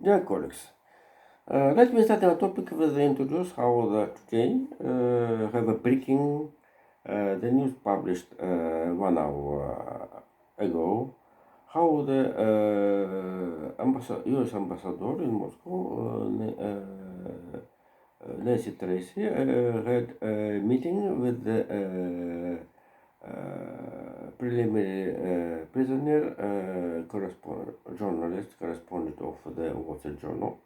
Dear colleagues, let me start our topic with the introduce how today have a breaking the news published 1 hour ago how the U.S. ambassador in Moscow, Nancy Tracy, had a meeting with the preliminary prisoner correspondent of the Wall Street Journal,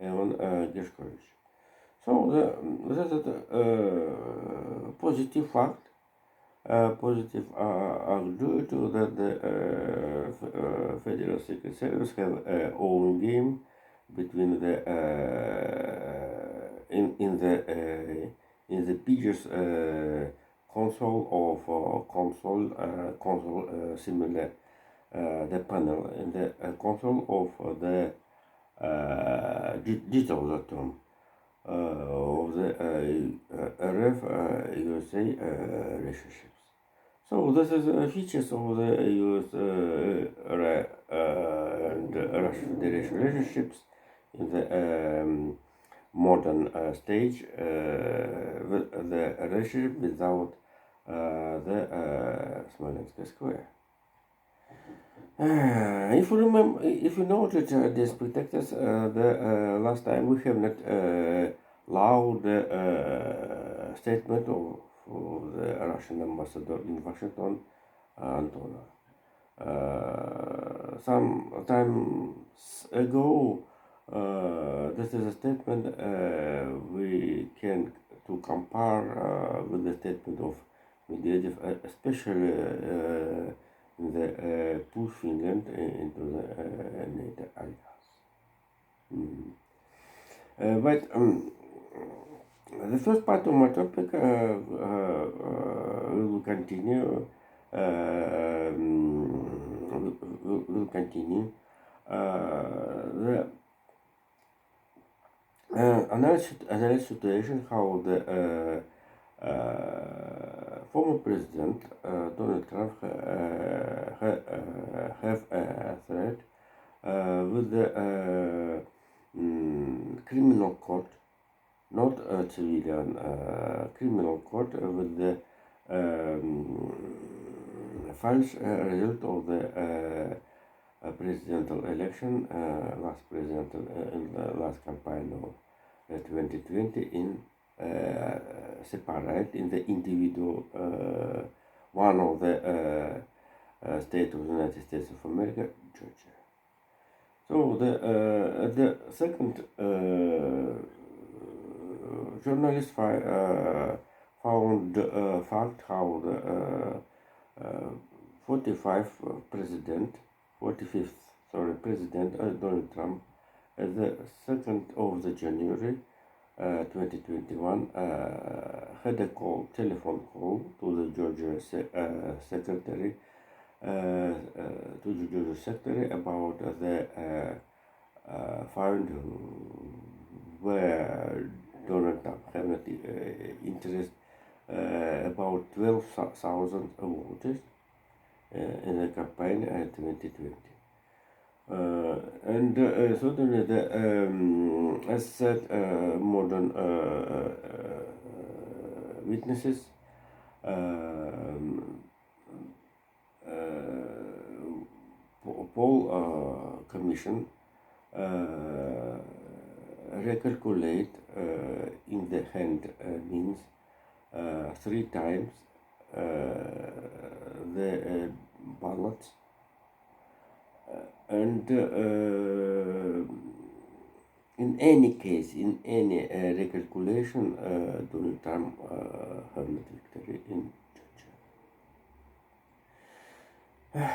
Evan Gershkovich. So that is a positive fact, positive due to that the Federal Secret Service have own game between the in the biggest console of console similar the panel in the console of the digital term of the RF USA relationships. So this is features of the US and Russian relationships in the modern stage, with the relationship without the Smolensk Square. If you remember, if you know that these protectors, the last time we have not allowed the statement of the Russian ambassador in Washington, Antonov. Some time ago, this is a statement we can to compare with the statement of Medvedev, especially in the push Finland into the NATO alliance. But the first part of my topic will continue. Will continue. The analyze situation how the former president Donald Trump have a threat with the criminal court, not a civilian criminal court, with the false result of the presidential election, last presidential in the last campaign of 2020 in separate in the individual one of the state of the United States of America, Georgia. So the second journalist found fact how the 45th President Donald Trump at the 2nd of the January 2021 had a telephone call to the Georgia secretary about the found where Donald Trump had interest about 12,000 voters in the campaign 2020. And certainly the as said modern witnesses poll commission recalculate in the hand means 3 times the ballots and in any case, in any recalculation, Donald Trump have not victory in Georgia.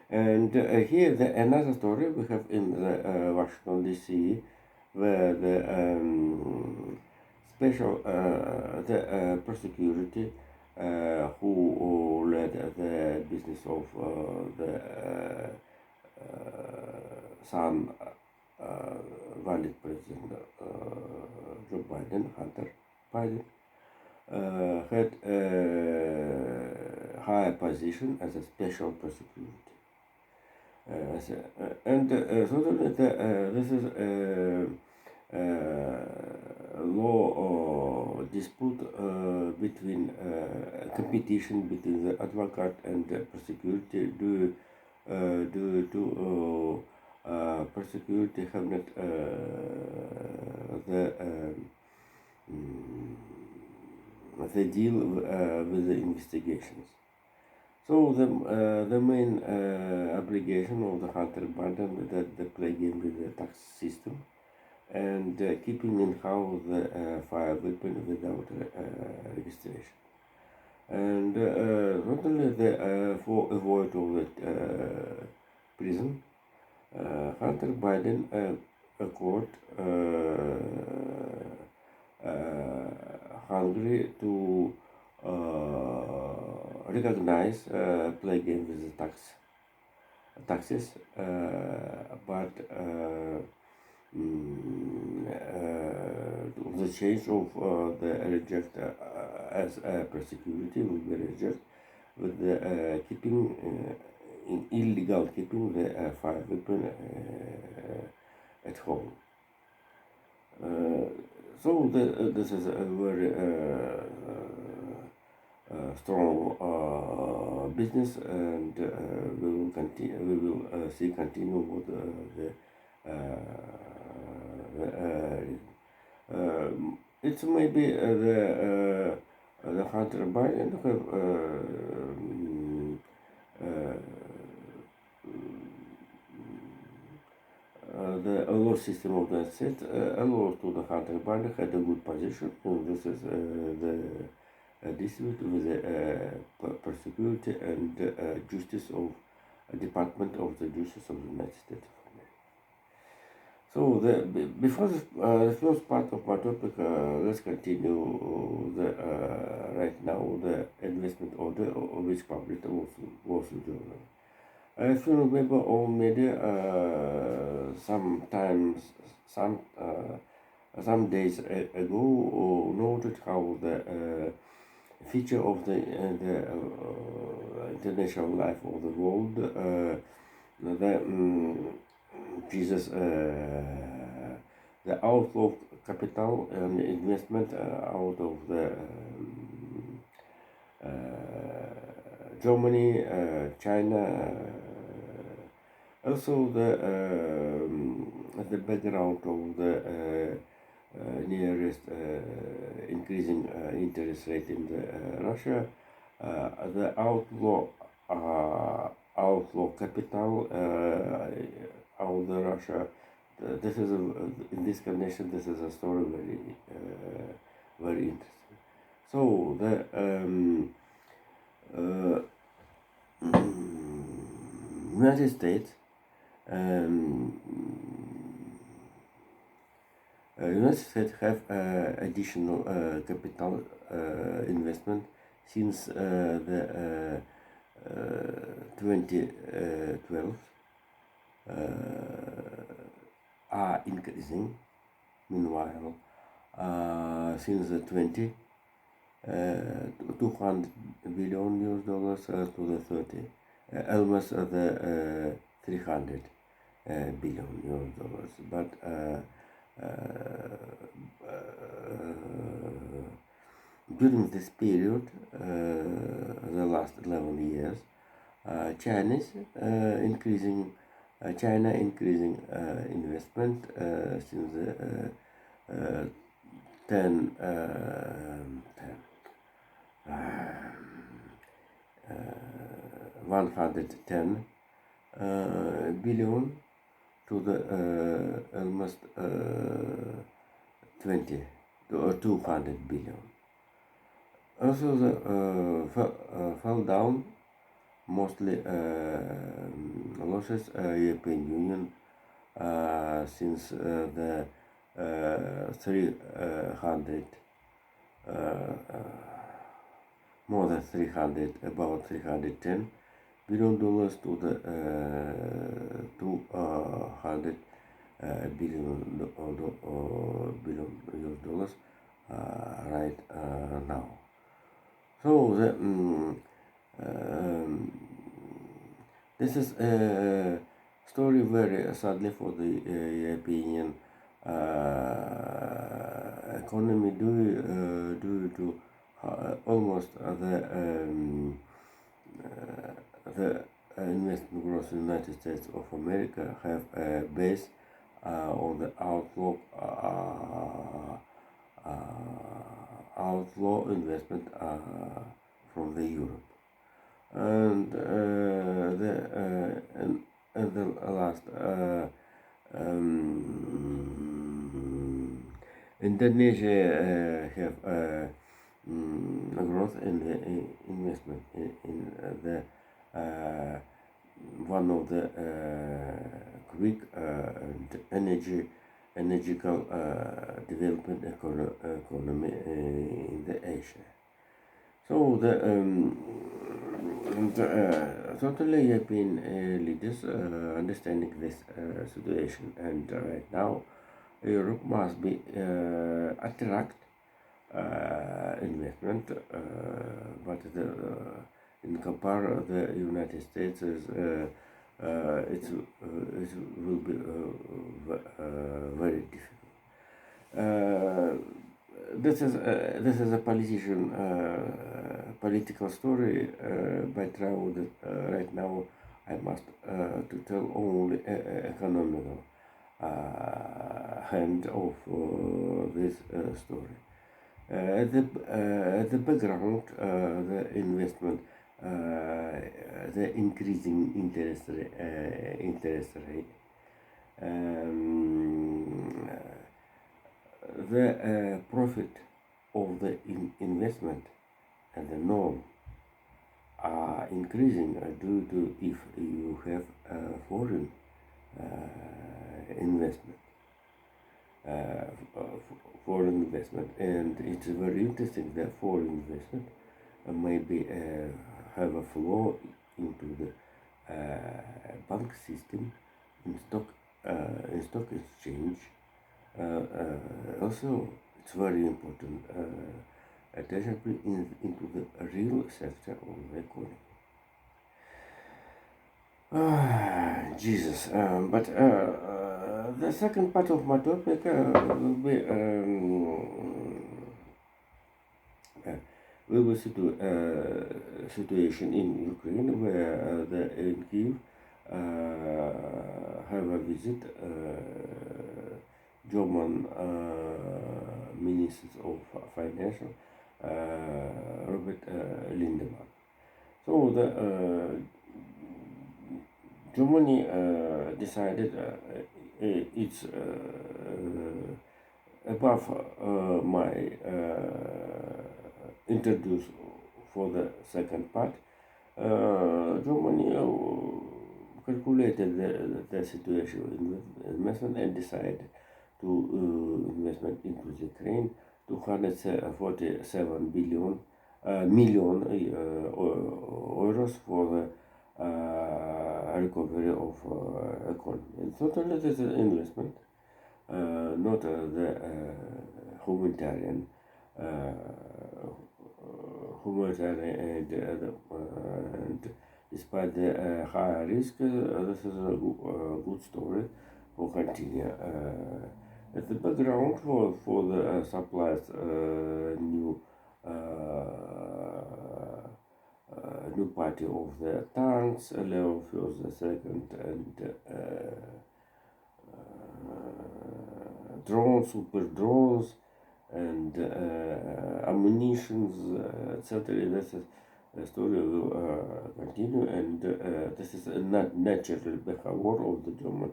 And here another story we have in the Washington D.C. where the special the prosecutor who led the business of the son valid president Joe Biden, Hunter Biden, had a higher position as a special prosecutor. Totally this is a law or dispute between competition between the advocate and the prosecutor. Do to prosecutor have not the mm, the deal with the investigations. So the main obligation of the hunter button that the play game with the tax system and keeping in house the fire weapon without registration. And not only for avoid of the prison, Hunter Biden court hungry to recognize play game with the taxes, but the change of the reject as prosecuted will be rejected with the keeping in illegal keeping the fire weapon at home. So this is a very strong business, and we will continue. We will see continue with it's maybe the Hunter Biden have the law system of the state allows to the Hunter Biden had a good position. And this is the dispute with the prosecutor and justice of Department of the Justice of the United States. So before the first part of my topic, let's continue right now the investment order of which published Wall Street Journal. If you remember on media, some days ago, noted how the feature of the international life of the world, Jesus, the outflow capital and investment out of the Germany, China, also the background of the nearest increasing interest rate in the Russia, the outflow capital out of the Russia. This is in this connection. This is a story very interesting. So the United States. United States have additional capital investment since the 2012 are increasing. Meanwhile, since the 200 billion US dollars to the 30, almost the 300 billion US dollars. But during this period, the last 11 years, China increasing investment since the 110 billion to the almost 20 or 200 billion. Also, the fell down mostly losses European Union since the 300 more than 300 about 310 billion dollars to the 200 billion US dollars right now. So this is story very sadly for the European economy due to almost the investment growth in the United States of America have based on the outlaw investment from the Europe. And and the last Indonesia have a growth in the investment in the one of the quick energical development economy in the Asia. So totally European leaders understanding this situation, and right now Europe must be attract investment, but in compare the United States is it will be very difficult. This is a political story, but right now I must to tell only economical hand of this story. The background, the investment, the increasing interest rate, the profit of the investment and the norm are increasing due to if you have foreign investment. Foreign investment, and it's very interesting that foreign investment maybe have a flow into the bank system, in stock exchange. Also, it's very important attention into the real sector of the economy. Jesus, but the second part of my topic will be situation in Ukraine, where the in Kyiv have a visit German Minister of Financial Robert Lindemann. So the Germany decided it's above my introduce for the second part. Germany calculated the situation in investment and decided to investment into the Ukraine 247 million euros for the recovery of economy. And totally this is investment, not the humanitarian and despite the high risk, this is a good story for continue. At the background for the supplies new party of the tanks, Leo Fios the second, and drones, super drones, and ammunitions, etc. This is the story will continue, and this is a natural behavior of the German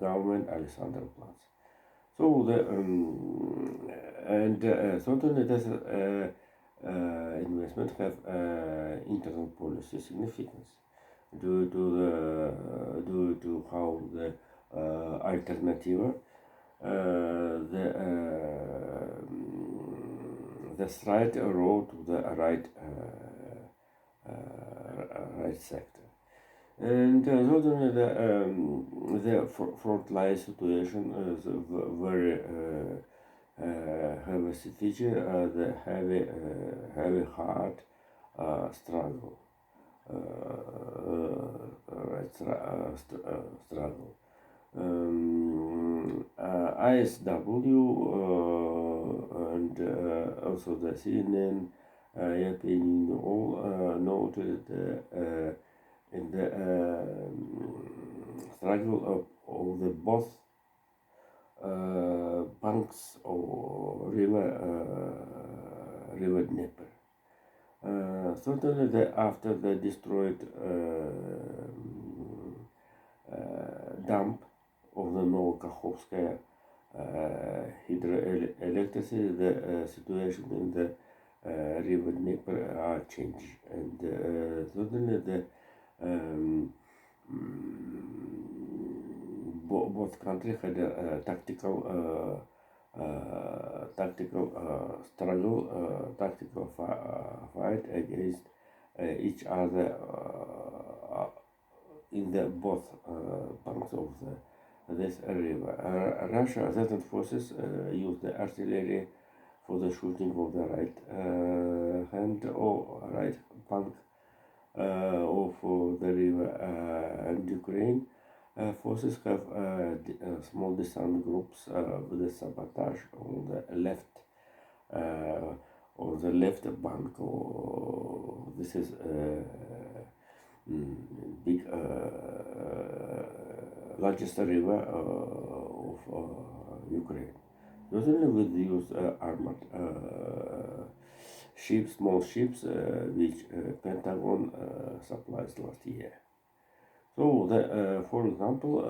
government, Alexander Platz. So the certainly this investment have internal policy significance due to how the alternative the straight road to the right sector. And certainly the frontline situation is very heavy situation, the heavy hard struggle. struggle. ISW and also the CNN, European Union all noted in the struggle of the both banks or river Dnieper. Certainly, after the destroyed dump of the Novokakhovskaya hydroelectricity, the situation in the river Dnieper are changed, and certainly the both countries had a tactical struggle, tactical fight against each other in the both banks of this river. Russia, Russian forces used the artillery for the shooting of the right hand or right bank of the river, and Ukraine forces have small descent groups with the sabotage on the left bank. Or this is big largest river of Ukraine. Usually with use armored ships, small ships, which Pentagon supplies last year. So, for example,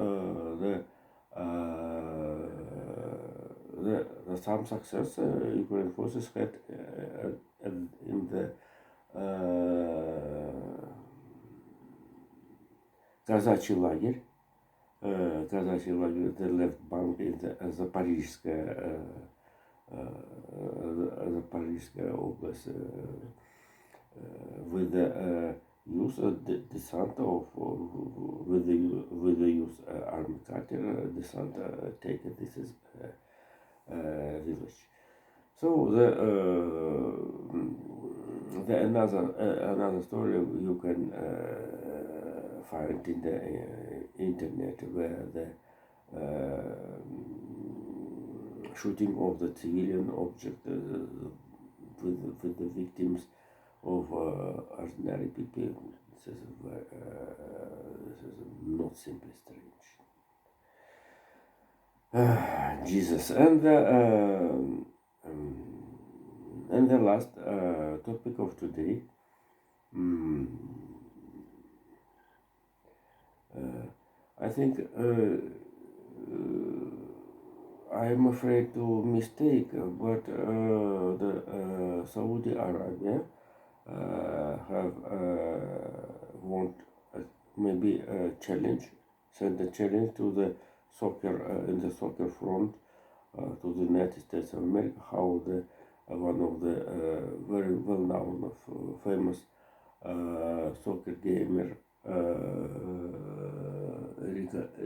some success Ukraine forces had in the казачий лагерь, the left bank in the Запорожская область, with the use of the descent of with the use army cutter descent taken this is village. So the another story you can find in the internet, where the shooting of the civilian object with the victims of ordinary people. This is not simply strange. Jesus. And the last topic of today, I think I am afraid to mistake, but the Saudi Arabia have want maybe a challenge, send a challenge to the soccer in the soccer front to the United States of America, how the one of the very well-known, famous soccer gamer,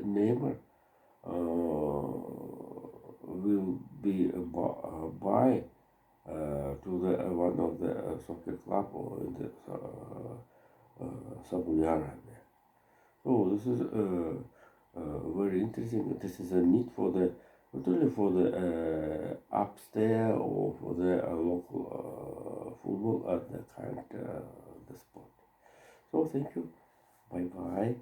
Neymar, will be buy to the one of the soccer club or in the Saudi Arabia. So this is very interesting. This is a need for the not only for the upstairs or for the local football at the kind the sport. So thank you. Bye bye.